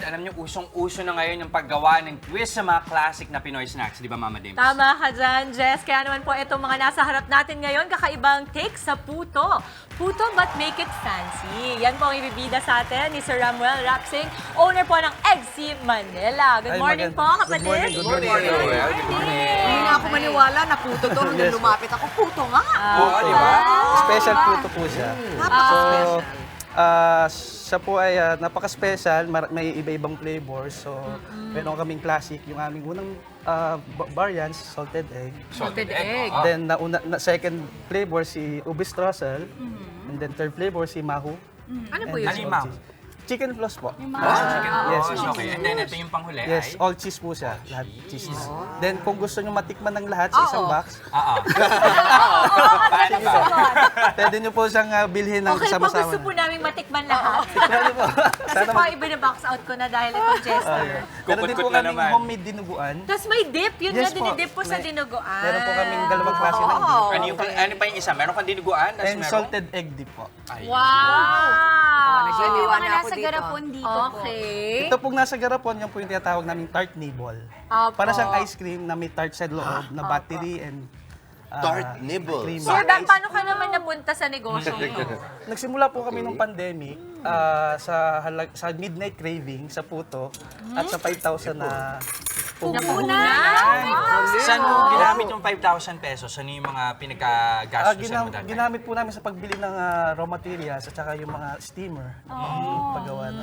alam niyo, usong-uso na ngayon yung paggawa ng twist sa mga classic na Pinoy snacks. Di ba, Mama Dims? Tama ka dyan, Jess. Kaya naman po itong mga nasa harap natin ngayon, kakaibang take sa puto. Puto but make it fancy. Yan po ang ibibida sa atin ni Sir Ramuel Rapsing, owner po ng Eggsy Manila. Good morning po, kapatid. Good morning. Good morning. Hindi na ako maniwala na puto to. Hanggang lumapit ako, puto nga. Oo, di ba? Special puto po siya. Napaka-special. Siya po ay napaka-special, may iba-ibang flavors. So, meron kaming classic, yung aming unang variants, salted egg. Salted egg. Then, second flavor si ube streusel. And then third flavor si mahu. Ano po And yun? this Ano yung all cheese. Chicken floss po. Chicken Yes, balls. chicken Okay, and then ito yung panghuli Yes, ay... all cheese po siya. Lahat cheese. Then, kung gusto nyo matikman ng lahat sa isang box, Paano ba? pwede nyo po siyang bilhin ng Okay po, kasama-sama. gusto po namin matikman lahat. Pwede po. Kasi po, iba na box out ko na dahil itong Jester. Meron din po Kukut-kut na kaming naman. homemade dinuguan. Tapos may dip. Yun Yes na, po. dinidip po sa May- dinuguan. Meron po kaming dalawang klase ng dip. Ano pa yung isa? Meron kang dinuguan? tapos And meron- salted egg dip po. Wow! Nagsidiwa na ako nasa dito. garapon dito po. Okay. Ito pong nasa garapon, yan po yung tinatawag naming tart nibble. Opo. Para siyang ice cream na may tart sa loob, na battery and Tart nibble. cream. Sir Dan, paano ka naman napunta sa negosyo ito? Nagsimula po kami nung pandemic sa midnight craving sa puto at sa 5,000 na Saan mo ginamit yung 5,000 pesos? Ano yung mga pinagkagastusan mo dati? Ginamit po namin sa pagbili ng raw materials at saka yung mga steamer. Paggawa na.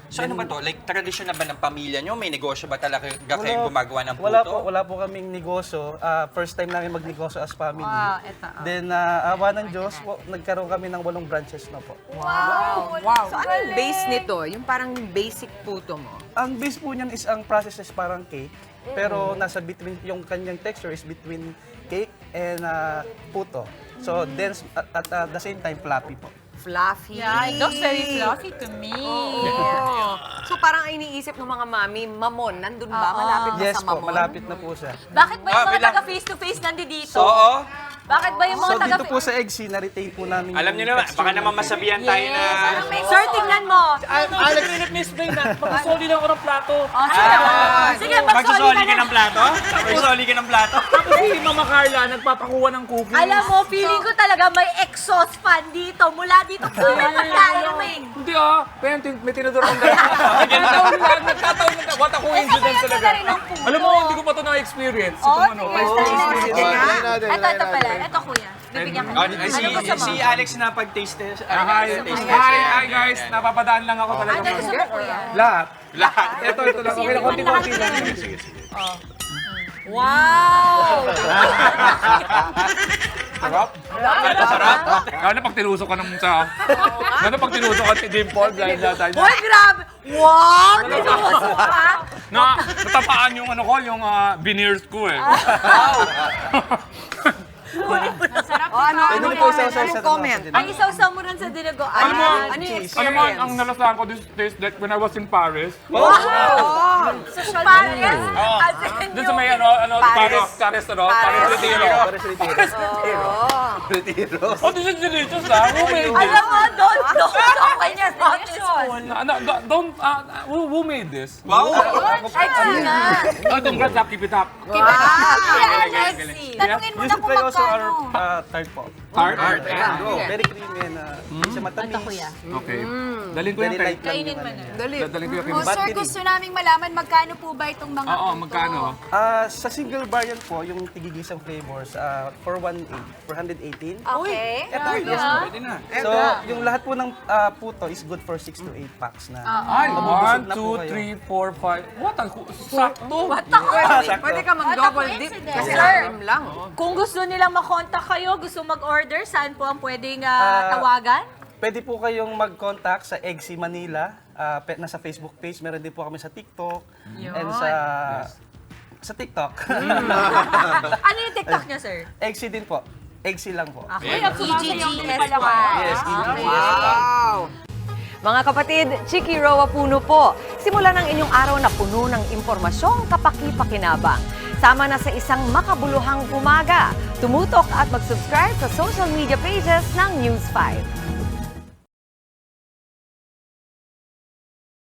So ano ba to? Like, tradisyon na ba ng pamilya nyo? May negosyo ba talaga kayong gumagawa ng puto? Wala po kaming negosyo. First time namin magnegosyo as family. Wow, eto. Then, awa ng Diyos, nagkaroon kami ng 8 branches na po. Wow. So ano yung base nito? Yung parang basic puto mo? Ang base po niyan is, ang process is parang cake. Pero nasa between, yung kanyang texture is between cake and puto. So, dense at the same time, fluffy po. Fluffy. Yeah, it looks very fluffy to me. Oh. So parang ang iniisip ng mga mami, mamon, nandun ba? Malapit ba Yes sa po, mamon? malapit na po siya. Bakit ba yung mga wait lang. taga face-to-face nandito? Oo. Bakit ba yung mga So, taga... dito po sa Eggsy, na-retain po namin Alam yung nyo naman, texture baka naman ng cake. masabihan tayo na... Sir, tingnan mo. Alex, minute ni Spring na. Magsusoli lang ako ng plato. Oh, sige, sige, Magsusoli ka ng plato? Magsusoli ka ng plato? Tapos si Mama Carla, nagpapakuha ng cookies. Alam mo, feeling ko talaga may exhaust fan dito. Mula dito, may pagkain. Hindi pero may tinador akong nagkataon lang. What a coincidence talaga. Alam mo, hindi ko pa ito na-experience. Itong ano, first experience. Ito pala. Ito, kuya. Bibigyan ka. Ano gusto mo? Si Alex na pag-taste test. Hi guys, napapadaan lang ako talaga. Ano gusto mo, kuya? Lahat. Lahat. Ito lang. Okay lang, konti-konti lang. Wow! Sarap. Sarap. Lalo na pag tinusok ka ng sa... Lalo na pag tinusok ka si Dimple, dahil dahil... Boy, grabe! Wow! Tinuso ka? Natapaan yung ano ko, yung veneers ko eh. Pwede po isa-isa comment? Ang isaw-saw mo rin sa dinuguan. Ano mo? Ano yung Ano mo, ang nalasahan ko this taste that when I was in Paris. Social Paris? As in Doon sa may yung- Paris Retiro. Retiro. Oh, this is delicious Who made this? Alam mo, don't okay niya. Who made this? Wow! Extra na. Oh, congrats, keep it up. Alexi. Tanungin mo You na should kung try also our magkano. tart po. Tart? Very creamy and siya matamis. Ito, kuya. Okay. Dalhin ko Very yan kay... light lang Kainin yung mo ano na. niya. Dalhin ko yan kay... Oh, sir, gusto naming malaman magkano po ba itong mga Oo, puto? magkano? Sa single variant po, yung tigigisang flavors, for 118. Okay. Ito, yes po. Pwede na. So, yung lahat po ng puto is good for 6 to 8 packs na. Ay, Mabubusog 1, na po 2, kayo. 3, 4, 5. What? Sakto. Pwede ka mag-double dip kasi Sir. anim lang. Kung gusto nilang makontak kayo, gusto mag-order, saan po ang pwedeng tawagan? Pwede po kayong mag-contact sa Eggsy Manila. Nasa Facebook page. Meron din po kami sa TikTok. And sa TikTok. Ano yung TikTok niya, sir? Eggsy din po. Eggsy lang po. Ay, EGGSY. Yes, EGGS. Wow! Mga kapatid, Chiki Roa Puno po. Simulan ang inyong araw na puno ng impormasyong kapaki-pakinabang. Sama na sa isang makabuluhang umaga. Tumutok at mag-subscribe sa social media pages ng News 5.